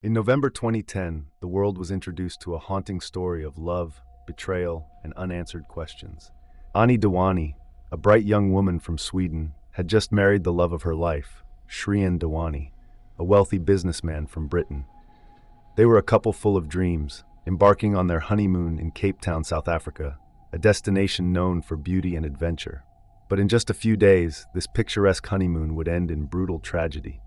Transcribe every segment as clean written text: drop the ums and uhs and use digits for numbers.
In November 2010, the world was introduced to a haunting story of love, betrayal, and unanswered questions. Ani Dewani, a bright young woman from Sweden, had just married the love of her life, Shrien Dewani, a wealthy businessman from Britain. They were a couple full of dreams, embarking on their honeymoon in Cape Town, South Africa, a destination known for beauty and adventure. But in just a few days, this picturesque honeymoon would end in brutal tragedy.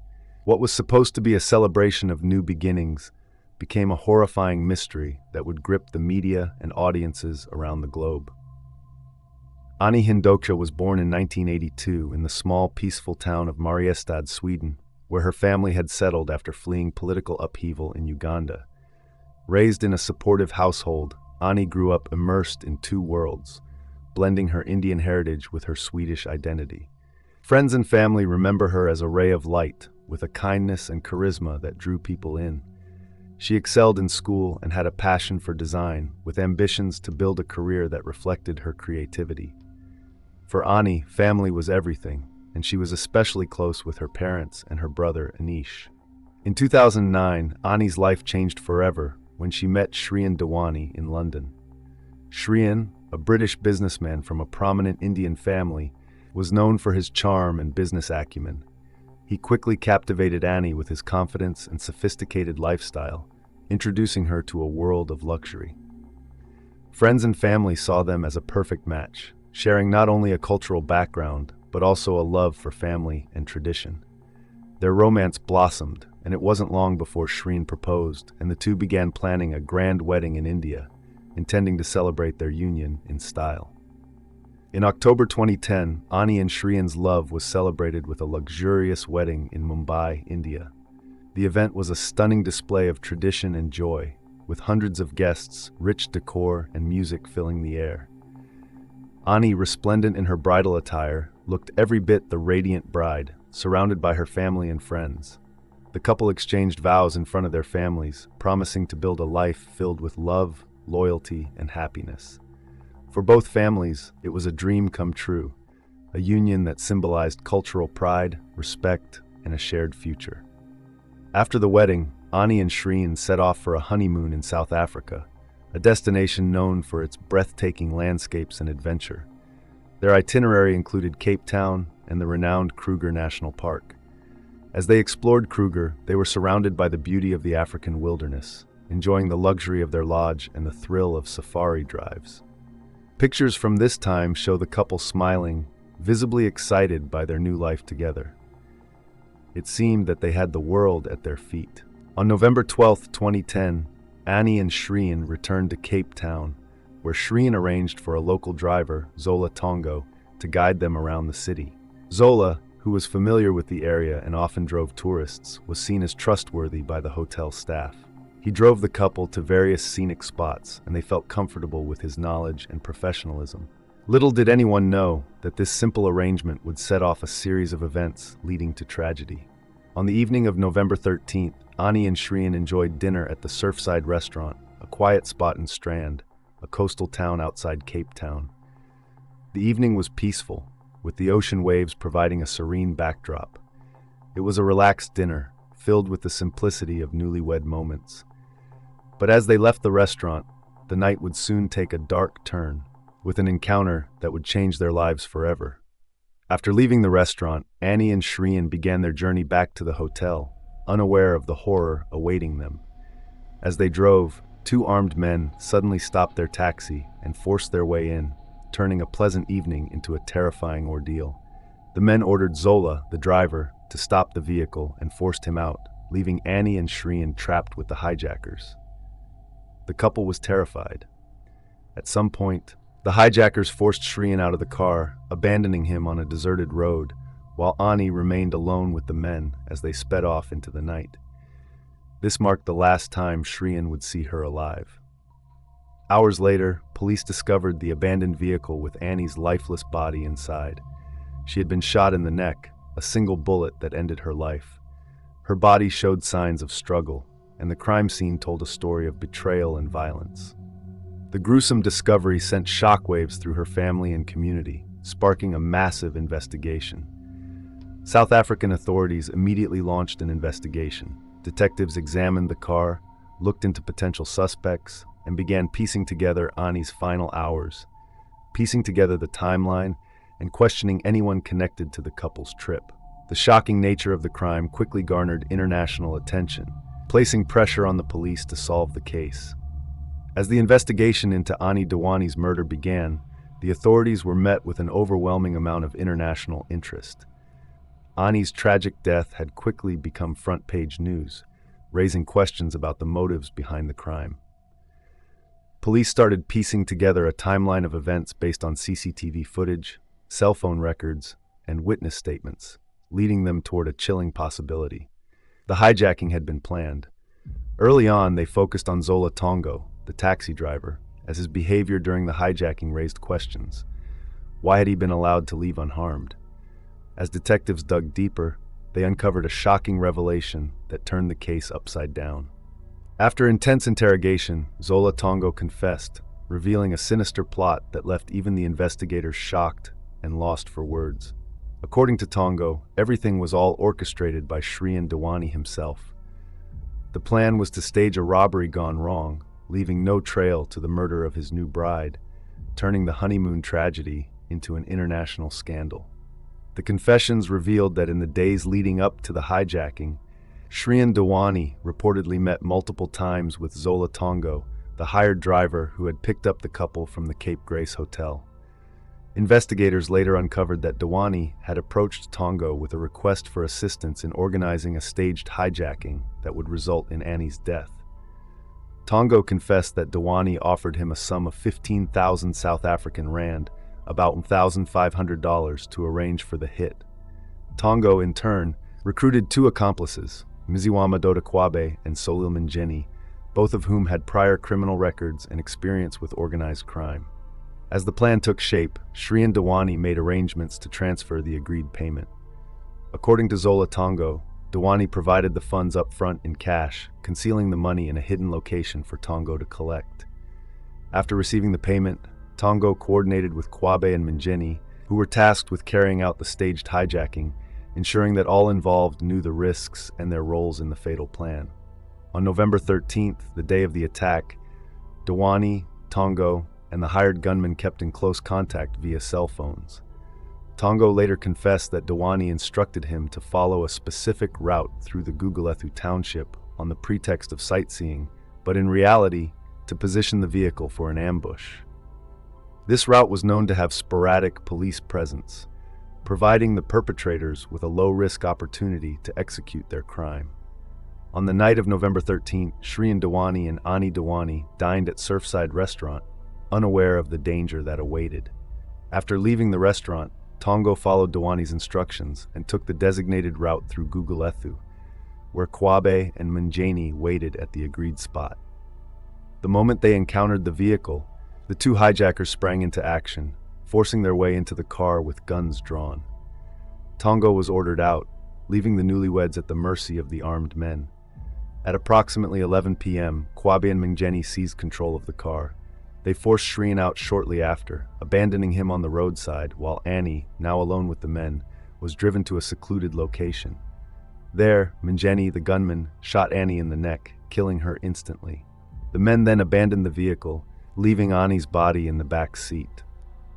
What was supposed to be a celebration of new beginnings became a horrifying mystery that would grip the media and audiences around the globe. Ani Hindoksha was born in 1982 in the small, peaceful town of Mariestad, Sweden, where her family had settled after fleeing political upheaval in Uganda. Raised in a supportive household, Ani grew up immersed in two worlds, blending her Indian heritage with her Swedish identity. Friends and family remember her as a ray of light, with a kindness and charisma that drew people in. She excelled in school and had a passion for design, with ambitions to build a career that reflected her creativity. For Ani, family was everything, and she was especially close with her parents and her brother Anish. In 2009, Ani's life changed forever when she met Shrien Dewani in London. Shrien, a British businessman from a prominent Indian family, was known for his charm and business acumen. He quickly captivated Ani with his confidence and sophisticated lifestyle, introducing her to a world of luxury. Friends and family saw them as a perfect match, sharing not only a cultural background, but also a love for family and tradition. Their romance blossomed, and it wasn't long before Shrien proposed, and the two began planning a grand wedding in India, intending to celebrate their union in style. In October 2010, Ani and Shrien's love was celebrated with a luxurious wedding in Mumbai, India. The event was a stunning display of tradition and joy, with hundreds of guests, rich decor, and music filling the air. Ani, resplendent in her bridal attire, looked every bit the radiant bride, surrounded by her family and friends. The couple exchanged vows in front of their families, promising to build a life filled with love, loyalty, and happiness. For both families, it was a dream come true, a union that symbolized cultural pride, respect, and a shared future. After the wedding, Ani and Shrien set off for a honeymoon in South Africa, a destination known for its breathtaking landscapes and adventure. Their itinerary included Cape Town and the renowned Kruger National Park. As they explored Kruger, they were surrounded by the beauty of the African wilderness, enjoying the luxury of their lodge and the thrill of safari drives. Pictures from this time show the couple smiling, visibly excited by their new life together. It seemed that they had the world at their feet. On November 12, 2010, Ani and Shrien returned to Cape Town, where Shrien arranged for a local driver, Zola Tongo, to guide them around the city. Zola, who was familiar with the area and often drove tourists, was seen as trustworthy by the hotel staff. He drove the couple to various scenic spots, and they felt comfortable with his knowledge and professionalism. Little did anyone know that this simple arrangement would set off a series of events leading to tragedy. On the evening of November 13th, Ani and Shrien enjoyed dinner at the Surfside Restaurant, a quiet spot in Strand, a coastal town outside Cape Town. The evening was peaceful, with the ocean waves providing a serene backdrop. It was a relaxed dinner, filled with the simplicity of newlywed moments. But as they left the restaurant, the night would soon take a dark turn, with an encounter that would change their lives forever. After leaving the restaurant, Ani and Shrien began their journey back to the hotel, unaware of the horror awaiting them. As they drove, two armed men suddenly stopped their taxi and forced their way in, turning a pleasant evening into a terrifying ordeal. The men ordered Zola, the driver, to stop the vehicle and forced him out, leaving Ani and Shrien trapped with the hijackers. The couple was terrified. At some point, the hijackers forced Shrien out of the car, abandoning him on a deserted road, while Ani remained alone with the men as they sped off into the night. This marked the last time Shrien would see her alive. Hours later, police discovered the abandoned vehicle with Ani's lifeless body inside. She had been shot in the neck, a single bullet that ended her life. Her body showed signs of struggle, and the crime scene told a story of betrayal and violence. The gruesome discovery sent shockwaves through her family and community, sparking a massive investigation. South African authorities immediately launched an investigation, Detectives examined the car, looked into potential suspects, and began piecing together Ani's final hours, piecing together the timeline and questioning anyone connected to the couple's trip. The shocking nature of the crime quickly garnered international attention, placing pressure on the police to solve the case. As the investigation into Ani Dewani's murder began, the authorities were met with an overwhelming amount of international interest. Ani's tragic death had quickly become front-page news, raising questions about the motives behind the crime. Police started piecing together a timeline of events based on CCTV footage, cell phone records, and witness statements, leading them toward a chilling possibility. The hijacking had been planned. Early on, they focused on Zola Tongo, the taxi driver, as his behavior during the hijacking raised questions. Why had he been allowed to leave unharmed? As detectives dug deeper, they uncovered a shocking revelation that turned the case upside down. After intense interrogation, Zola Tongo confessed, revealing a sinister plot that left even the investigators shocked and lost for words. According to Tongo, everything was all orchestrated by Shrien Dewani himself. The plan was to stage a robbery gone wrong, leaving no trail to the murder of his new bride, turning the honeymoon tragedy into an international scandal. The confessions revealed that in the days leading up to the hijacking, Shrien Dewani reportedly met multiple times with Zola Tongo, the hired driver who had picked up the couple from the Cape Grace Hotel. Investigators later uncovered that Dewani had approached Tongo with a request for assistance in organizing a staged hijacking that would result in Ani's death. Tongo confessed that Dewani offered him a sum of 15,000 South African rand, about $1,500, to arrange for the hit. Tongo, in turn, recruited two accomplices, Mziwama Dodakwabe and Solil Minjeni, both of whom had prior criminal records and experience with organized crime. As the plan took shape, Shrien Dewani made arrangements to transfer the agreed payment. According to Zola Tongo, Dewani provided the funds up front in cash, concealing the money in a hidden location for Tongo to collect. After receiving the payment, Tongo coordinated with Kwabe and Minjeni, who were tasked with carrying out the staged hijacking, ensuring that all involved knew the risks and their roles in the fatal plan. On November 13th, the day of the attack, Dewani, Tongo, and the hired gunman kept in close contact via cell phones. Tongo later confessed that Dewani instructed him to follow a specific route through the Gugulethu township on the pretext of sightseeing, but in reality, to position the vehicle for an ambush. This route was known to have sporadic police presence, providing the perpetrators with a low-risk opportunity to execute their crime. On the night of November 13th, Shrien Dewani and Ani Dewani dined at Surfside Restaurant, unaware of the danger that awaited. After leaving the restaurant, Tongo followed Dewani's instructions and took the designated route through Gugulethu, where Kwabe and Minjeni waited at the agreed spot. The moment they encountered the vehicle, the two hijackers sprang into action, forcing their way into the car with guns drawn. Tongo was ordered out, leaving the newlyweds at the mercy of the armed men. At approximately 11 p.m., Kwabe and Minjeni seized control of the car. They forced Shrien out shortly after, abandoning him on the roadside, while Ani, now alone with the men, was driven to a secluded location. There, Minjeni, the gunman, shot Ani in the neck, killing her instantly. The men then abandoned the vehicle, leaving Ani's body in the back seat.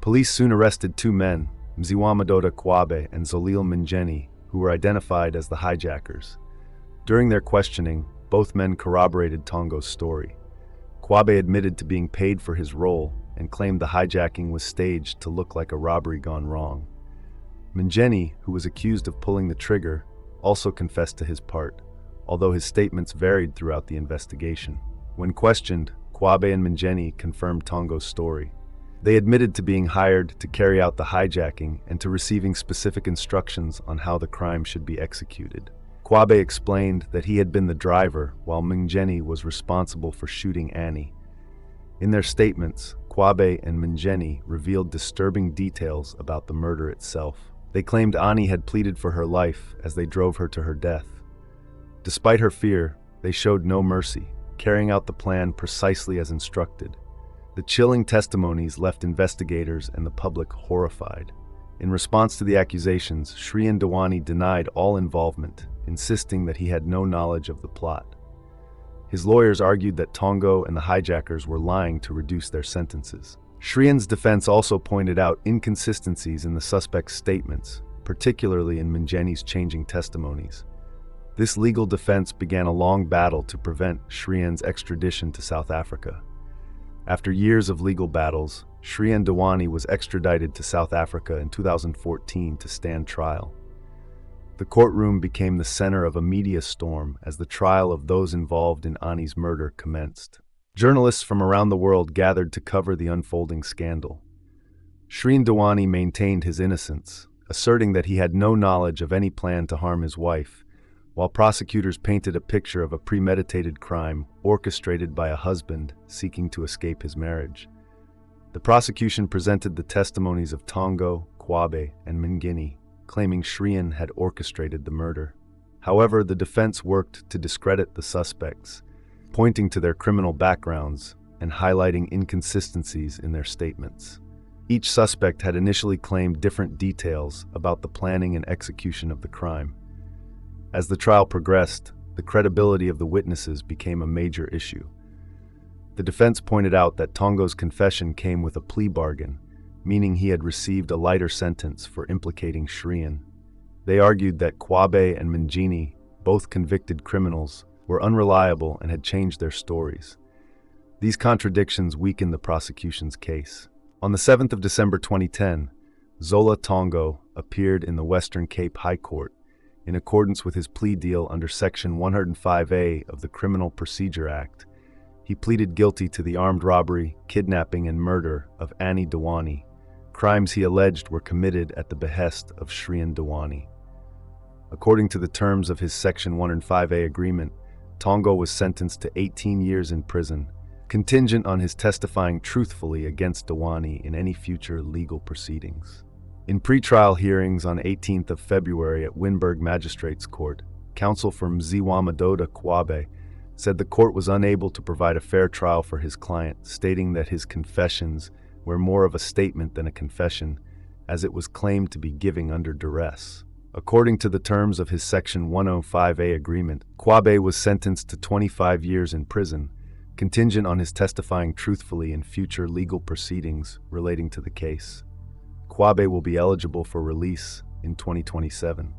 Police soon arrested two men, Mziwama Dodakwabe and Zolil Minjeni, who were identified as the hijackers. During their questioning, both men corroborated Tongo's story. Kwabe admitted to being paid for his role and claimed the hijacking was staged to look like a robbery gone wrong. Minjeni, who was accused of pulling the trigger, also confessed to his part, although his statements varied throughout the investigation. When questioned, Kwabe and Minjeni confirmed Tongo's story. They admitted to being hired to carry out the hijacking and to receiving specific instructions on how the crime should be executed. Kwabe explained that he had been the driver, while Minjeni was responsible for shooting Ani. In their statements, Kwabe and Minjeni revealed disturbing details about the murder itself. They claimed Ani had pleaded for her life as they drove her to her death. Despite her fear, they showed no mercy, carrying out the plan precisely as instructed. The chilling testimonies left investigators and the public horrified. In response to the accusations, Shrien Dewani denied all involvement, insisting that he had no knowledge of the plot. His lawyers argued that Tongo and the hijackers were lying to reduce their sentences. Shrian's defense also pointed out inconsistencies in the suspect's statements, particularly in Minjeni's changing testimonies. This legal defense began a long battle to prevent Shrian's extradition to South Africa. After years of legal battles, Shrian Dewani was extradited to South Africa in 2014 to stand trial. The courtroom became the center of a media storm as the trial of those involved in Ani's murder commenced. Journalists from around the world gathered to cover the unfolding scandal. Shrian Dewani maintained his innocence, asserting that he had no knowledge of any plan to harm his wife, while prosecutors painted a picture of a premeditated crime orchestrated by a husband seeking to escape his marriage. The prosecution presented the testimonies of Tongo, Kwabe, and Mngeni, claiming Shrian had orchestrated the murder. However, the defense worked to discredit the suspects, pointing to their criminal backgrounds and highlighting inconsistencies in their statements. Each suspect had initially claimed different details about the planning and execution of the crime. As the trial progressed, the credibility of the witnesses became a major issue. The defense pointed out that Tongo's confession came with a plea bargain, meaning he had received a lighter sentence for implicating Shrian. They argued that Kwabe and Mngeni, both convicted criminals, were unreliable and had changed their stories. These contradictions weakened the prosecution's case. On the 7th of December 2010, Zola Tongo appeared in the Western Cape High Court in accordance with his plea deal under Section 105A of the Criminal Procedure Act. He pleaded guilty to the armed robbery, kidnapping, and murder of Ani Dewani, crimes he alleged were committed at the behest of Shrian Dewani. According to the terms of his Section 105A agreement, Tongo was sentenced to 18 years in prison, contingent on his testifying truthfully against Dewani in any future legal proceedings. In pretrial hearings on 18th of February at Wynberg Magistrates Court, counsel for Mziwamadoda Kwabe said the court was unable to provide a fair trial for his client, stating that his confessions were more of a statement than a confession, as it was claimed to be giving under duress. According to the terms of his Section 105A agreement, Kwabe was sentenced to 25 years in prison, contingent on his testifying truthfully in future legal proceedings relating to the case. Kwabe will be eligible for release in 2027.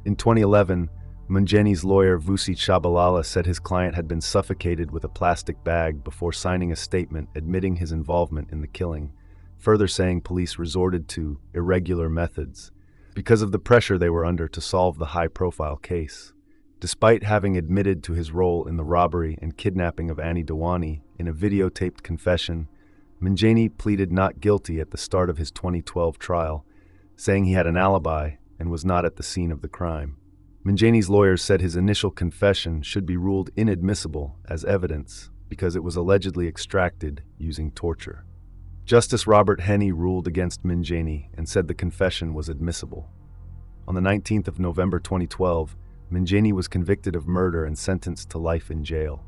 In 2011, Mngeni's lawyer Vusi Chabalala said his client had been suffocated with a plastic bag before signing a statement admitting his involvement in the killing, further saying police resorted to irregular methods because of the pressure they were under to solve the high-profile case. Despite having admitted to his role in the robbery and kidnapping of Ani Dewani in a videotaped confession, Mngeni pleaded not guilty at the start of his 2012 trial, saying he had an alibi and was not at the scene of the crime. Mngeni's lawyers said his initial confession should be ruled inadmissible as evidence because it was allegedly extracted using torture. Justice Robert Henney ruled against Mngeni and said the confession was admissible. On the 19th of November 2012, Mngeni was convicted of murder and sentenced to life in jail.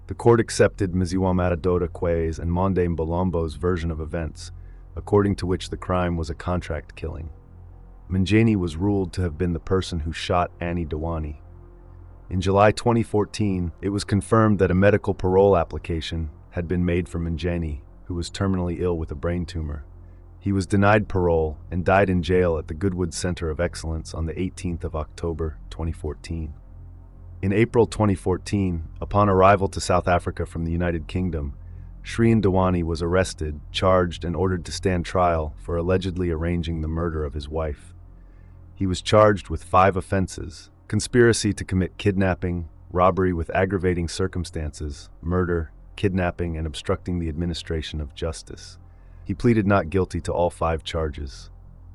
The court accepted Mziwamadoda Kwabe's and Monde Mbolombo's version of events, according to which the crime was a contract killing. Mngeni was ruled to have been the person who shot Ani Dewani. In July 2014, it was confirmed that a medical parole application had been made for Mngeni, who was terminally ill with a brain tumor. He was denied parole and died in jail at the Goodwood Center of Excellence on the 18th of October 2014. In April 2014, upon arrival to South Africa from the United Kingdom, Shrian Dewani was arrested, charged, and ordered to stand trial for allegedly arranging the murder of his wife. He was charged with 5 offenses: conspiracy to commit kidnapping, robbery with aggravating circumstances, murder, kidnapping, and obstructing the administration of justice. He pleaded not guilty to all 5 charges.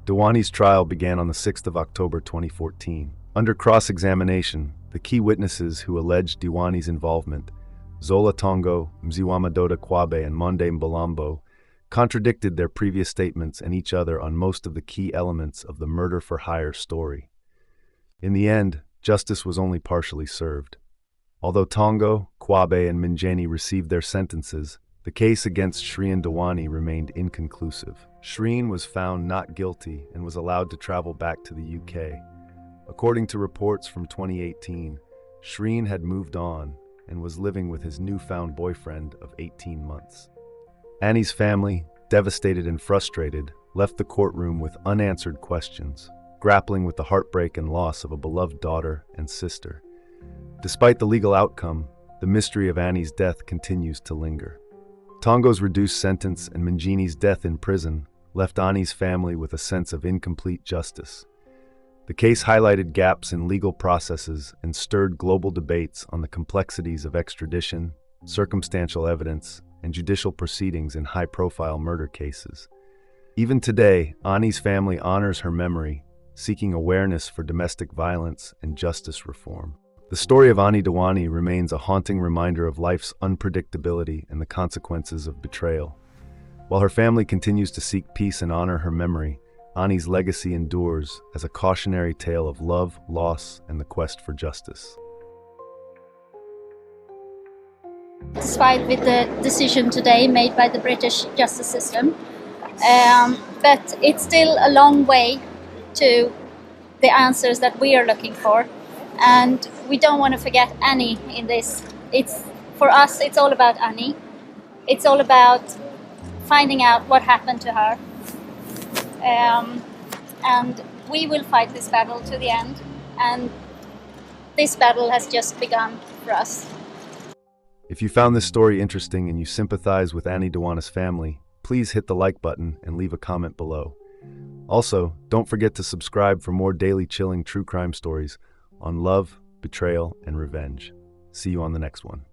Dewani's trial began on the 6th of October 2014. Under cross-examination, the key witnesses who alleged Dewani's involvement, Zola Tongo, Mziwamadoda Kwabe, and Monde Mbolombo, contradicted their previous statements and each other on most of the key elements of the murder-for-hire story. In the end, justice was only partially served. Although Tongo, Kwabe, and Mngeni received their sentences, the case against Shrian Dewani remained inconclusive. Shrian was found not guilty and was allowed to travel back to the UK. According to reports from 2018, Shreen had moved on and was living with his newfound boyfriend of 18 months. Annie's family, devastated and frustrated, left the courtroom with unanswered questions, grappling with the heartbreak and loss of a beloved daughter and sister. Despite the legal outcome, the mystery of Annie's death continues to linger. Tongo's reduced sentence and Minjini's death in prison left Annie's family with a sense of incomplete justice. The case highlighted gaps in legal processes and stirred global debates on the complexities of extradition, circumstantial evidence, and judicial proceedings in high-profile murder cases. Even today, Annie's family honors her memory, seeking awareness for domestic violence and justice reform. The story of Ani Dewani remains a haunting reminder of life's unpredictability and the consequences of betrayal. While her family continues to seek peace and honor her memory, Ani's legacy endures as a cautionary tale of love, loss, and the quest for justice. Satisfied with the decision today made by the British justice system, but it's still a long way to the answers that we are looking for, and we don't want to forget Annie in this. For us, it's all about Annie. It's all about finding out what happened to her, and we will fight this battle to the end, and this battle has just begun for us. If you found this story interesting and you sympathize with Ani Dewani's family, please hit the like button and leave a comment below. Also, don't forget to subscribe for more daily chilling true crime stories on love, betrayal, and revenge. See you on the next one.